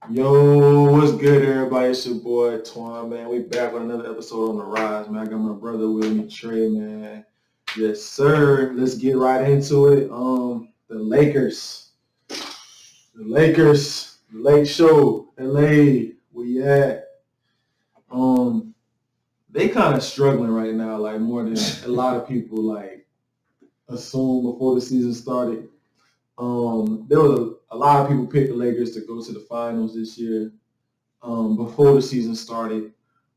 Yo, what's good, everybody? It's your boy Twan, man. We back with another episode on the rise, man. I got my brother with me, Trey, man. Yes, sir. Let's get right into it. The Lake Show, LA. Where you at? Um, they kind of struggling right now, like more than a lot of people like assumed before the season started. There was a lot of people picked the Lakers to go to the finals this year. Before the season started.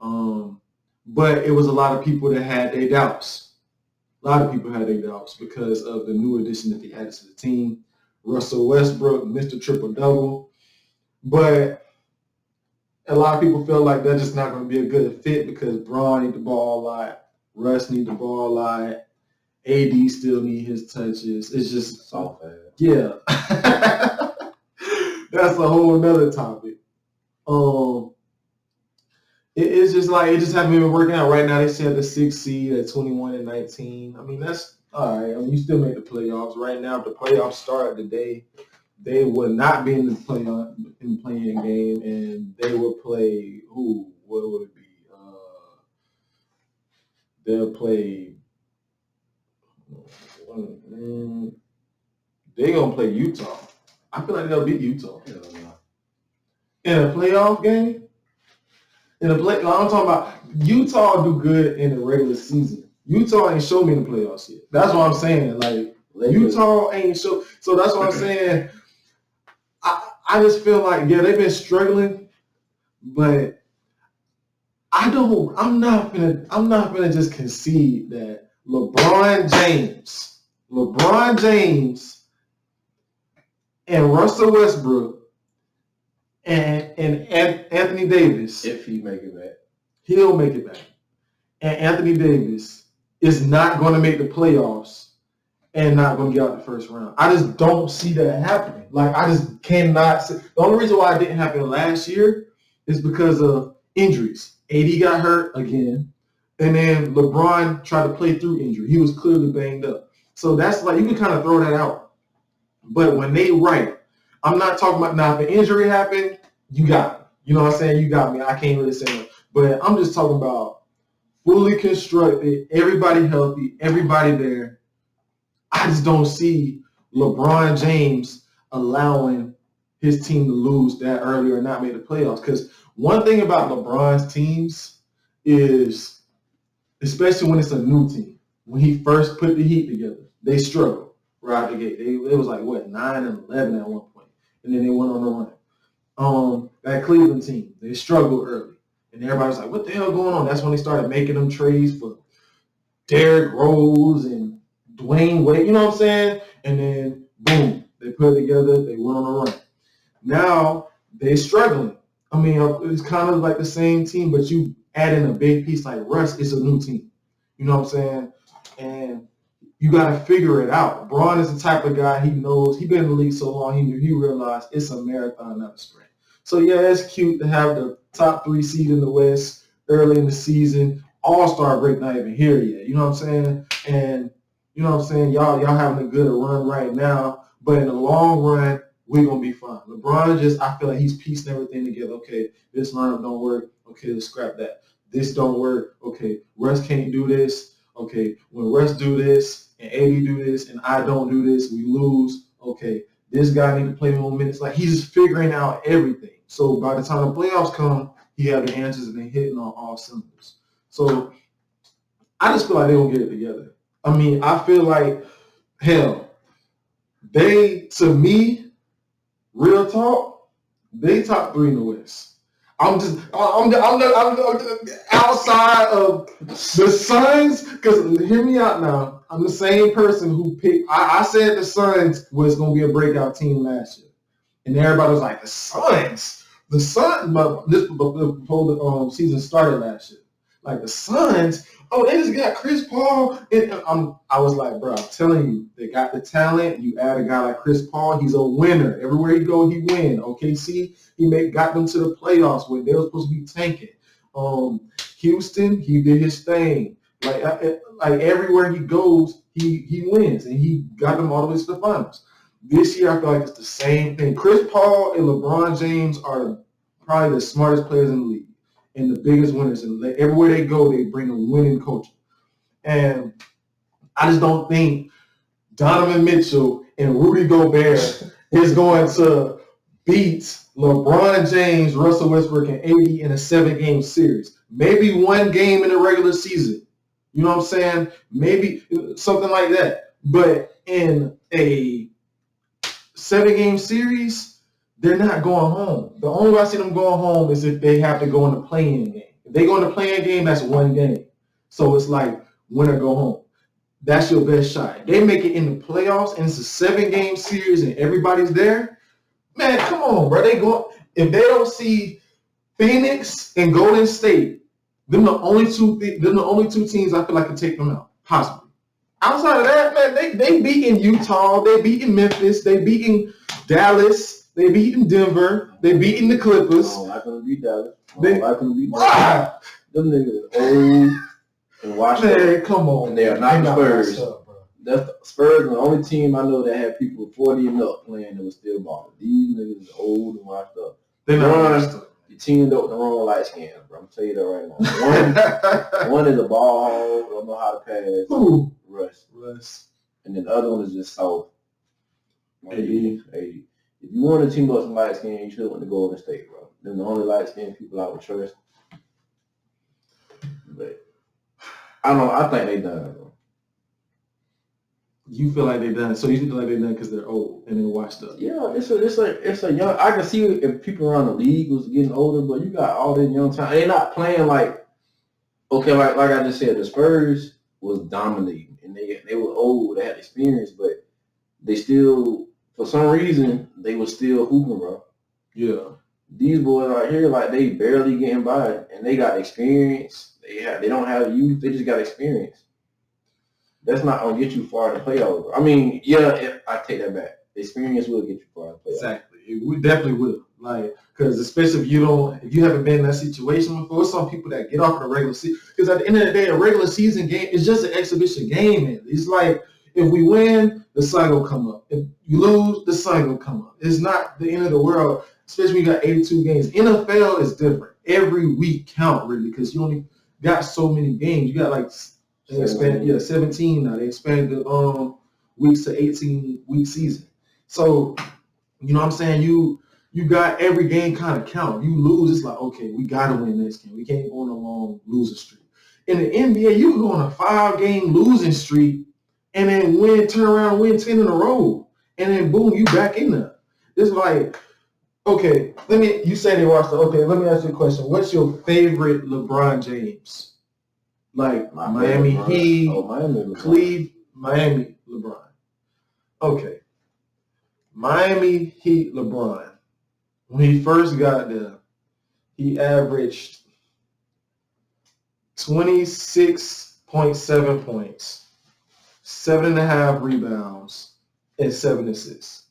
Um, but it was a lot of people that had their doubts. A lot of people had their doubts because of the new addition that they added to the team. Russell Westbrook, Mr. Triple Double. But a lot of people feel like that's just not going to be a good fit because Braun need the ball a lot. Russ need the ball a lot. AD still need his touches. It's just soft ass. Yeah. That's a whole nother topic. It's just like it just haven't been working out right now. They said the 6th seed at 21-19. I mean, that's all right. I mean, you still make the playoffs right now. If the playoffs started today, they would not be in the playing game, and they would play who? What would it be? They'll play. They're gonna play Utah. I feel like they'll beat Utah in a playoff game. I'm talking about Utah do good in the regular season. Utah ain't show me in the playoffs yet. That's what I'm saying. Like Utah ain't show. So that's what I'm saying. I just feel like they've been struggling, but I'm not gonna just concede that LeBron James and Russell Westbrook and Anthony Davis. If he make it back. He'll make it back. And Anthony Davis is not going to make the playoffs and not going to get out the first round. I just don't see that happening. Like, I just cannot see. The only reason why it didn't happen last year is because of injuries. AD got hurt again, and then LeBron tried to play through injury. He was clearly banged up. So that's like, you can kind of throw that out. But when they right, I'm not talking about now, if an injury happened, you got me. You know what I'm saying? You got me. I can't really say that. But I'm just talking about fully constructed, everybody healthy, everybody there. I just don't see LeBron James allowing his team to lose that early or not make the playoffs. Because one thing about LeBron's teams is, especially when it's a new team, when he first put the Heat together, they struggled right out the gate. It was like, 9-11 at one point. And then they went on a run. That Cleveland team, they struggled early. And everybody's like, what the hell going on? That's when they started making them trades for Derrick Rose and Dwayne Wade, you know what I'm saying? And then, boom, they put it together. They went on a run. Now, they're struggling. I mean, it's kind of like the same team, but you add in a big piece like Russ, it's a new team. You know what I'm saying? And you got to figure it out. Braun is the type of guy, he knows. He's been in the league so long, he realized it's a marathon, not a sprint. So, yeah, it's cute to have the top 3 seed in the West early in the season. All-Star break not even here yet. You know what I'm saying? And, you know what I'm saying? Y'all having a good run right now. But in the long run, we're going to be fine. LeBron I feel like he's piecing everything together. Okay, this lineup don't work. Okay, let's scrap that. This don't work. Okay, Russ can't do this. Okay, when Russ do this and AD do this and I don't do this, we lose. Okay, this guy need to play more minutes. Like, he's just figuring out everything. So by the time the playoffs come, he have the answers and they're hitting on all cylinders. So I just feel like they're going to get it together. I mean, I feel like, hell, to me, real talk, they top 3 in the West. I'm outside of the Suns, because hear me out now. I'm the same person who picked. I said the Suns was going to be a breakout team last year, and everybody was like, the Suns. But this before the season started last year, like the Suns. Oh, they just got Chris Paul. And I was like, bro, I'm telling you, they got the talent. You add a guy like Chris Paul, he's a winner. Everywhere he go, he win. OKC, got them to the playoffs when they were supposed to be tanking. Houston, he did his thing. Like everywhere he goes, he wins, and he got them all the way to the finals. This year, I feel like it's the same thing. Chris Paul and LeBron James are probably the smartest players in the league and the biggest winners. And everywhere they go, they bring a winning culture. And I just don't think Donovan Mitchell and Rudy Gobert is going to beat LeBron James, Russell Westbrook, and AD in a 7-game series. Maybe one game in the regular season. You know what I'm saying? Maybe something like that. But in a 7-game series, they're not going home. The only way I see them going home is if they have to go in the play-in game. If they go in the play-in game, that's one game. So it's like win or go home. That's your best shot. If they make it in the playoffs and it's a 7-game series and everybody's there, man, come on, bro. If they don't see Phoenix and Golden State, them the only two teams I feel like can take them out, possibly. Outside of that, man, they beating Utah, they beating Memphis, they beating Dallas, they beating Denver, they beating the Clippers. I'm not gonna beat Dallas. Why? Them niggas old and washed up. Man, come on. And they are not the Spurs. That's the Spurs, the only team I know that had people 40 and up playing that was still balling. These niggas are old and washed up. They're not you teamed up with the wrong light skins, bro. I'm telling you that right now. One is a ball hog, don't know how to pass. Who? Russ. And then the other one is just soft. AD. If you want to team up some light skin, you should have went to Golden State, bro. They're the only light skinned people I would trust. But I think they done, bro. You feel like they done, so you feel like they done because they're old and they're washed up. Yeah, it's a young. I can see if people around the league was getting older, but you got all this young time. They're not playing like I just said. The Spurs was dominating, and they were old. They had experience, but they still, for some reason, they were still hooping, bro. Yeah. These boys out here, like they barely getting by, and they got experience. They don't have youth. They just got experience. That's not going to get you far in the playoffs. I mean, yeah, I take that back. The experience will get you far in the playoffs. Exactly. It definitely will. Like, because especially if you haven't been in that situation before, some people that get off of the regular season. Because at the end of the day, a regular season game is just an exhibition game, man. It's like, if we win, the sun will come up. If you lose, the sun will come up. It's not the end of the world, especially when you got 82 games. NFL is different. Every week count, really, because you only got so many games. You got like 17 now. They expanded the weeks to 18-week season. So, you know what I'm saying? You got every game kind of count. You lose, it's like, okay, we got to win this game. We can't go on a long losing streak. In the NBA, you can go on a 5-game losing streak and then turn around and win 10 in a row. And then, boom, you back in there. It's like, okay, you say they watched okay, let me ask you a question. What's your favorite LeBron James? Like Miami Heat, Cleveland, Miami LeBron. Okay. Miami Heat LeBron. When he first got there, he averaged 26.7 points, 7.5 rebounds, and 7 assists.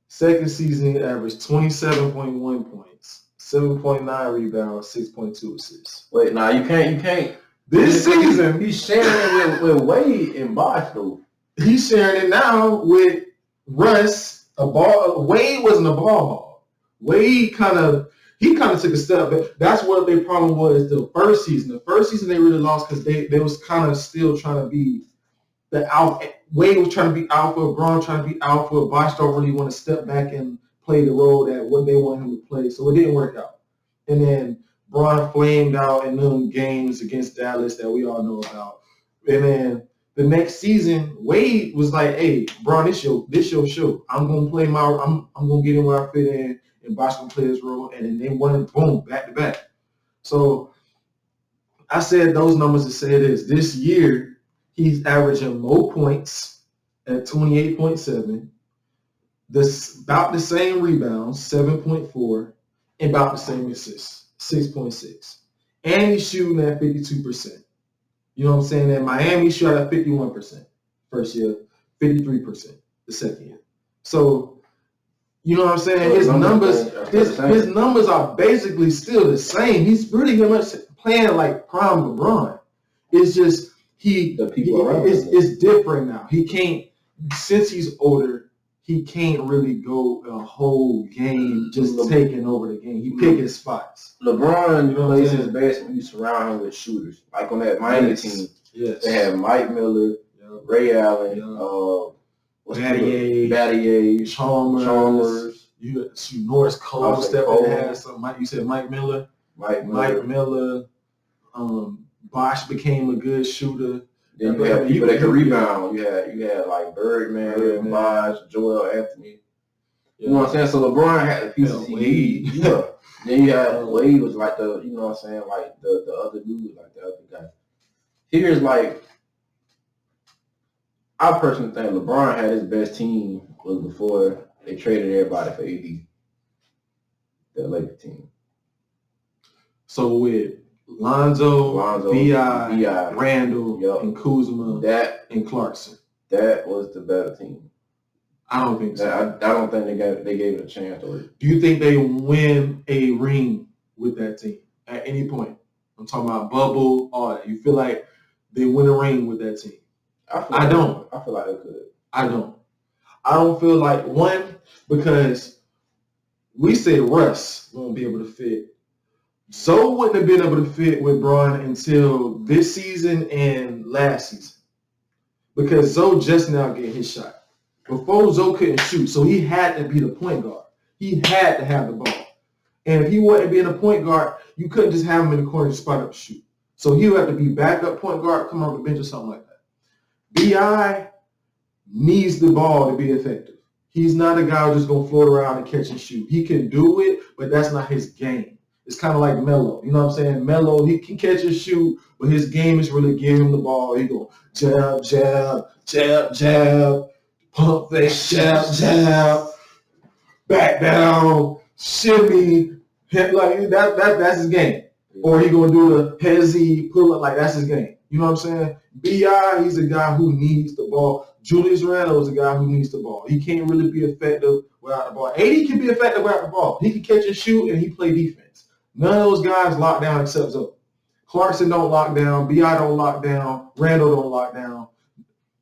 Second season, he averaged 27.1 points, 7.9 rebounds, 6.2 assists. Wait, now you can't. This season, he's sharing it with Wade and Bosh, though. He's sharing it now with Russ. Wade wasn't a ball hog. Wade kind of took a step back. That's what their problem was the first season. The first season they really lost because they was kind of still trying to be the alpha. Wade was trying to be alpha. Braun trying to be alpha. Bosh don't really want to step back and play the role that what they want him to play. So it didn't work out. And then Braun flamed out in them games against Dallas that we all know about. And then the next season, Wade was like, "Hey, Braun, this your show. I'm gonna play I'm gonna get in where I fit in, and Bosh gonna play his role." And then they won, boom, back to back. So I said those numbers to say this. This year, he's averaging more points at 28.7. About the same rebounds, 7.4, and about the same assists. 6.6. And he's shooting at 52%. You know what I'm saying? At Miami, shot at 51% first year, 53% the second year. So, you know what I'm saying? His numbers are basically still the same. He's really much playing like prime LeBron. It's just it's different now. He can't, since he's older, he can't really go a whole game just taking over the game. He pick his spots. LeBron plays his best when you surround him with shooters. Like on that Miami team, they had Mike Miller, Ray Allen, Battier, Chalmers. You got Norris Cole stepping in had some. You said Mike Miller. Mike Miller. Bosh became a good shooter. Then you had people that could rebound. You had like Birdman, Bosh, Joel Anthony. You know what I'm saying? So LeBron had the pieces he needed. Yeah. Then you had Wade was like the, you know what I'm saying, like the other dude, like the other guy. Here's like, I personally think LeBron had his best team was before they traded everybody for AD. That Lakers team. So with Lonzo, B.I., Randall, and Kuzma, and Clarkson. That was the better team. I don't think so. I don't think they gave it a chance. Do you think they win a ring with that team at any point? I'm talking about bubble, all that. You feel like they win a ring with that team? I don't. I feel like they could. I don't. I don't feel like, one, because we said Russ won't be able to fit. Zoe wouldn't have been able to fit with Bron until this season and last season, because Zoe just now getting his shot. Before, Zoe couldn't shoot, so he had to be the point guard. He had to have the ball. And if he wasn't being a point guard, you couldn't just have him in the corner and spot up shoot. So he would have to be backup point guard, come off the bench or something like that. B.I. needs the ball to be effective. He's not a guy who's just going to float around and catch and shoot. He can do it, but that's not his game. It's kind of like Melo. You know what I'm saying? Melo, he can catch and shoot, but his game is really giving him the ball. He go jab, jab, jab, jab. Pump fake, jab, jab, back down, shimmy, like that's his game. Or he gonna do the hezzy, pull up, like that's his game. You know what I'm saying? B.I., he's a guy who needs the ball. Julius Randle is a guy who needs the ball. He can't really be effective without the ball. AD can be effective without the ball. He can catch and shoot, and he play defense. None of those guys lock down except Zoe. Clarkson don't lock down. B.I. don't lock down. Randle don't lock down.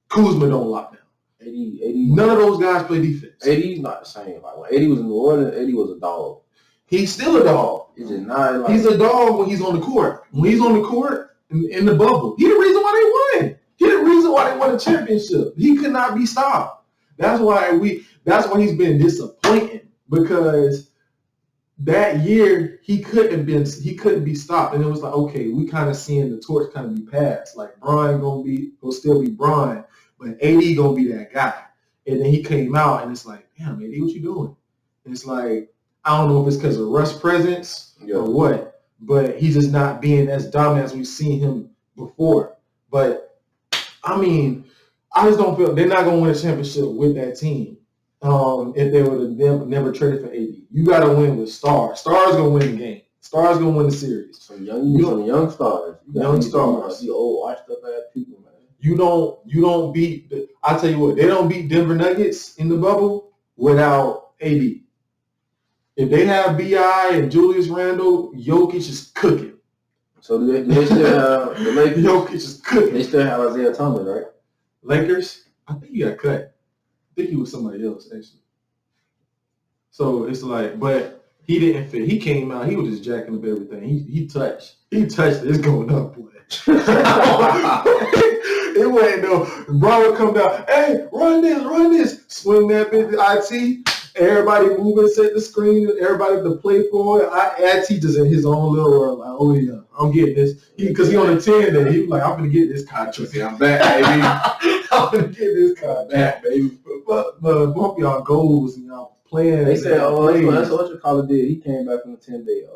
Kuzma don't lock down. None of those guys play defense. AD's not the same. Like when AD was in New Orleans, AD was a dog. He's still a dog. He's not. He's a dog when he's on the court. When he's on the court in the bubble, he's the reason why they won. He's the reason why they won the championship. He could not be stopped. That's why he's been disappointing, because that year he couldn't be stopped, and it was like, okay, we kind of seeing the torch kind of be passed. Like Bron gonna still be Bron. But AD gonna be that guy. And then he came out and it's like, damn, AD, what you doing? And it's like, I don't know if it's because of Russ' presence or what, but he's just not being as dominant as we've seen him before. But I mean, I just don't feel they're not gonna win a championship with that team. If they would have never traded for AD. You gotta win with stars. Stars gonna win the game. Stars gonna win the series. Some young stars. Young stars. The old washed up ass people, man. You don't beat. I tell you what, they don't beat Denver Nuggets in the bubble without AD. If they have B.I. and Julius Randle, Jokic is cooking. So do they still have the Lakers? Jokic is cooking. They still have Isaiah Thomas, right? Lakers? I think he got cut. I think he was somebody else, actually. So it's like, but he didn't fit. He came out, he was just jacking up everything. He touched it. It's going up, boy. It wasn't no. Bro would come down. Hey, run this. Swing that bitch to IT. Everybody moving, set the screen. Everybody to play for it. IT just in his own little world. Like, oh yeah, I'm getting this. Because he on the 10 day. He was like, I'm gonna get this contract. I'm back, baby. I'm gonna get this contract, baby. But both y'all goals and y'all playing. They said, that's what your caller did. He came back from the 10-day.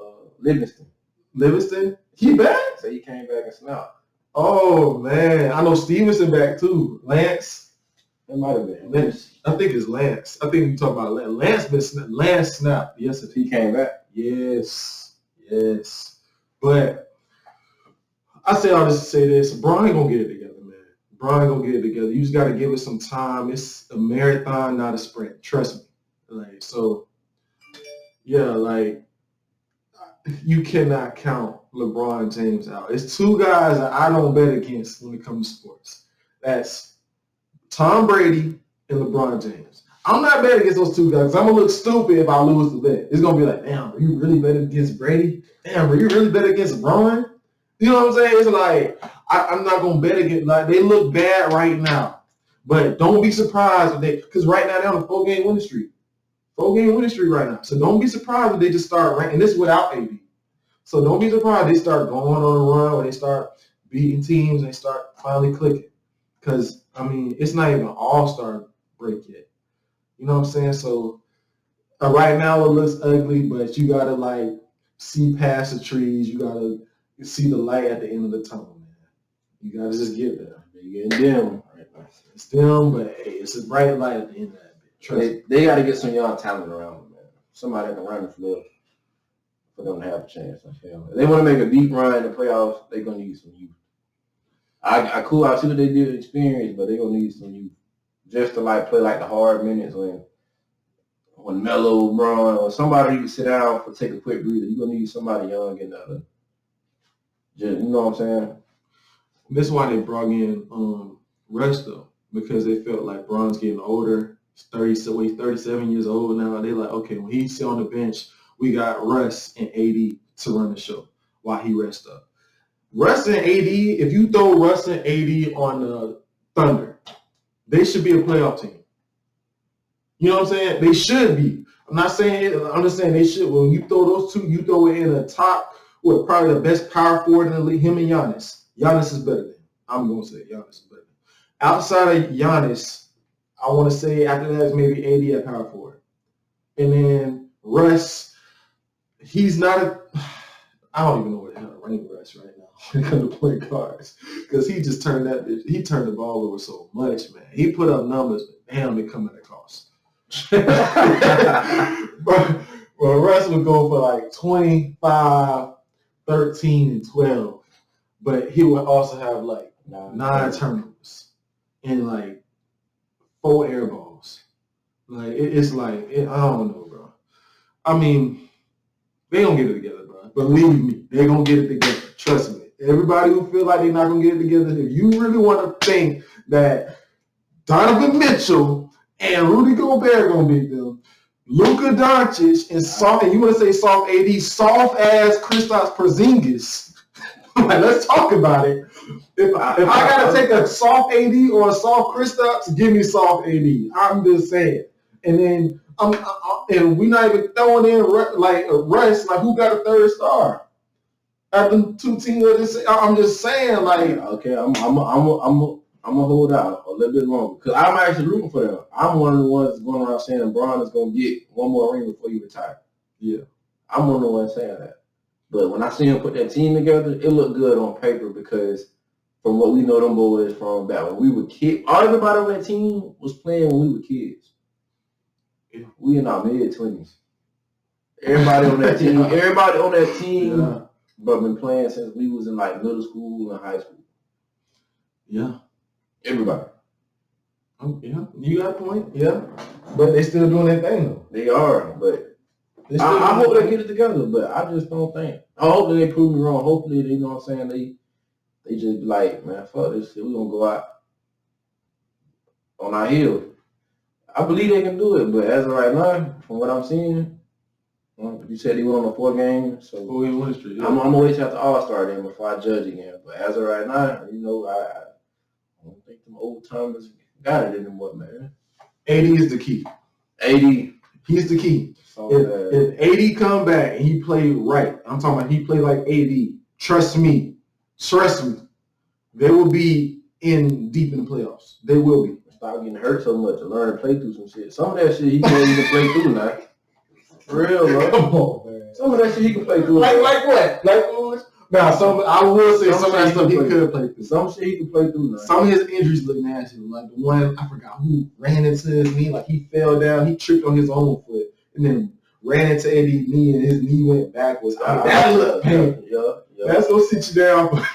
Livingston? He back? So he came back and snapped. Oh man, I know Stevenson back too. Lance, it might have been. I think it's Lance. I think you talk about Lance. Lance snapped. Yes, if he came back. Yes. But I say all this to say this: Brian gonna get it together, man. Brian gonna get it together. You just gotta give it some time. It's a marathon, not a sprint. Trust me. Like so, yeah. Like you cannot count LeBron James out. It's two guys that I don't bet against when it comes to sports. That's Tom Brady and LeBron James. I'm not betting against those two guys. I'm gonna look stupid if I lose the bet. It's gonna be like, damn, are you really betting against Brady? Damn, are you really betting against Braun? You know what I'm saying? It's like I'm not gonna bet against. Like they look bad right now, but don't be surprised if because right now they're on a 4-game winning streak. 4-game winning streak right now. So don't be surprised if they just start ranking. And this is without AD. So don't be surprised they start going on a run or they start beating teams and they start finally clicking. Because I mean, it's not even an all-star break yet. You know what I'm saying? So right now it looks ugly, but you gotta like see past the trees. You gotta see the light at the end of the tunnel, man. You gotta just get there. You getting dim. It's dim, but hey, it's a bright light at the end of that bit. They got to get some young talent around them, man. Somebody that can run the floor for them to have a chance. If they want to make a deep run in the playoffs, they're gonna need some youth. I see what they did with experience, but they're gonna need some youth just to like play like the hard minutes when Melo, Braun, or somebody you can sit down for take a quick breather. You're gonna need somebody young and just, you know what I'm saying? This is why they brought in Russ though, because they felt like Braun's getting older. He's 37 years old now. They like, okay, when he's on the bench, we got Russ and AD to run the show while he rests up. Russ and AD, if you throw Russ and AD on the Thunder, they should be a playoff team. You know what I'm saying? They should be. I'm not saying it. I'm just saying they should. When you throw those two, you throw it in the top, probably the best power forward in the league, him and Giannis. Giannis is better than him. I'm going to say Giannis is better than him. Outside of Giannis, I want to say after that is maybe AD at power forward. And then Russ, he's not I don't even know where the hell to rank Russ right now when it comes to point guards. Because he just turned the ball over so much, man. He put up numbers, but damn, they come at a cost. Well, Russ would go for like 25, 13, and 12. But he would also have like 9 turnovers and like 4 air balls. Like it's like I don't know, bro. I mean, they gonna get it together, bro. Believe me, they're gonna get it together. Trust me. Everybody who feel like they're not gonna get it together, if you really want to think that Donovan Mitchell and Rudy Gobert are gonna beat them, Luka Doncic and you want to say soft AD, soft ass Kristaps Porzingis. Like, let's talk about it. If I gotta take a soft AD or a soft Kristaps, give me soft AD. I'm just saying. And then and we're not even throwing in like a Russ. Like, who got a third star? At the 2 teams, I'm just saying, like, okay, I'm gonna hold out a little bit longer because I'm actually rooting for them. I'm one of the ones going around saying Braun is gonna get one more ring before he retires. Yeah, I'm one of the ones saying that. But when I see him put that team together, it looked good on paper because from what we know them boys from back when we were kids, everybody on that team was playing when we were kids. We in our mid-20s. Everybody on that team, but been playing since we was in like middle school and high school. Yeah. Everybody. Yeah, you got a point. Yeah. But they still doing their thing though. They are, but I hope they get it together, but I just don't think. I hope they prove me wrong. Hopefully, you know what I'm saying, they just be like, man, fuck this shit. We're going to go out on our heel. I believe they can do it, but as of right now, from what I'm seeing, you said he went on a 4-game, so I'm going to wait till after All-Star then before I judge again. But as of right now, you know, I don't think them old timers got it anymore, man. AD is the key. He's the key. If AD come back and he play right, I'm talking about he play like AD, trust me, they will be deep in the playoffs. They will be. Stop getting hurt so much and learn to play through some shit. Some of that shit he can't even play through now. For real, bro. Come on, man. Some of that shit he can play through. Like what? Now, I will say some of that stuff he could play through. Some shit he can play through now. Some of his injuries look nasty. Like the one, I forgot who ran into his knee. Like he fell down. He tripped on his own foot and then ran into Eddie's knee and his knee went backwards. That looked painful. Yeah. That's gonna sit you down.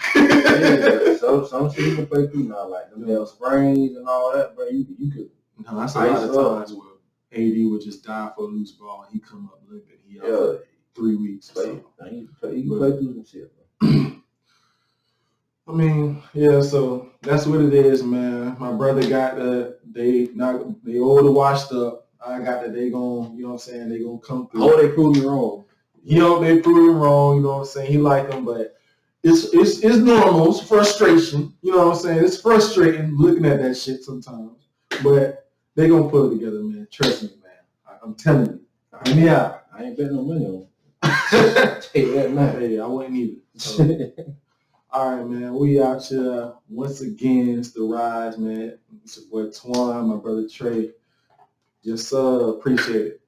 Some shit you can play through now, like the nail sprains and all that, bro. You could. No, that's a lot of times where AD would just die for a loose ball and he come up limping. He out for 3 weeks. He can play through some shit, bro. I mean, yeah. So That's what it is, man. My brother got they older washed up. I got that they gon' you know what I'm saying, they gonna come through. Oh, they proved me wrong. They proved him wrong, you know what I'm saying? He like them, but it's normal, it's frustration, you know what I'm saying? It's frustrating looking at that shit sometimes. But they gonna put it together, man. Trust me, man. I'm telling you. Yeah. I ain't betting no money on it. Take that now. Hey, I wouldn't either. So. All right, man. We out here once again. It's the Rise, man. It's your boy Twan, my brother Trey. Just appreciate it.